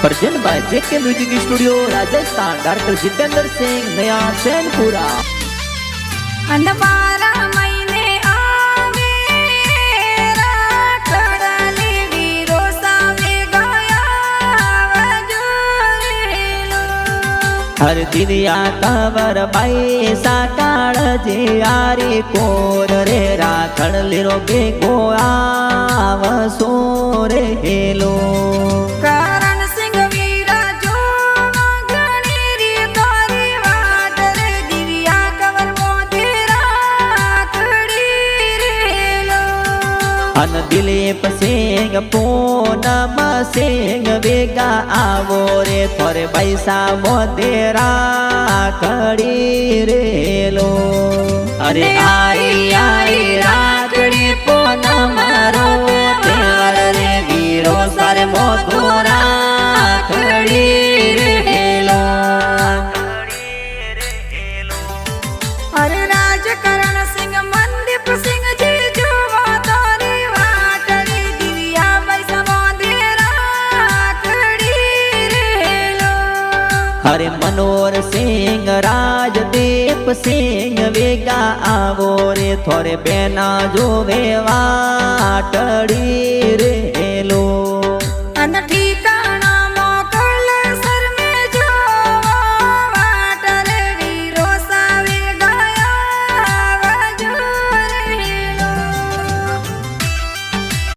Present by JK music studio Rajasthan. Director Jitendra Singh नया सैनपुरा। अंधवारा महीने आवे राखड़ली वीरो सावे गया वजूरेलो। हर दिनिया तवर बाई साकाळ जे यारी कोर रे राखड़ली रो बेगो आवसो रे हेलो। करण सिंह वीरा जो घणी री तारी वाट रे दिव्या कवर मोतेरा खड़ी रेलो। अन दिलीप सिंह पूनम सिंह वेगा आवो रे थोरे पैसा मोतेरा खड़ी रेलो। अरे आई आई राखड़ी पूनम रो तेवर रे वीरो सारे मोतोरा खड़ी रेलो। अरे राजकरण सिंह मनदीप सिंह जी जो तारी वाट रे दिव्या पैसा मोतेरा खड़ी रेलो। हरे मनोहर सिंह राजदीप सिंह वेगा आवो रे थोरे बेना जो वेवा टड़ी रे।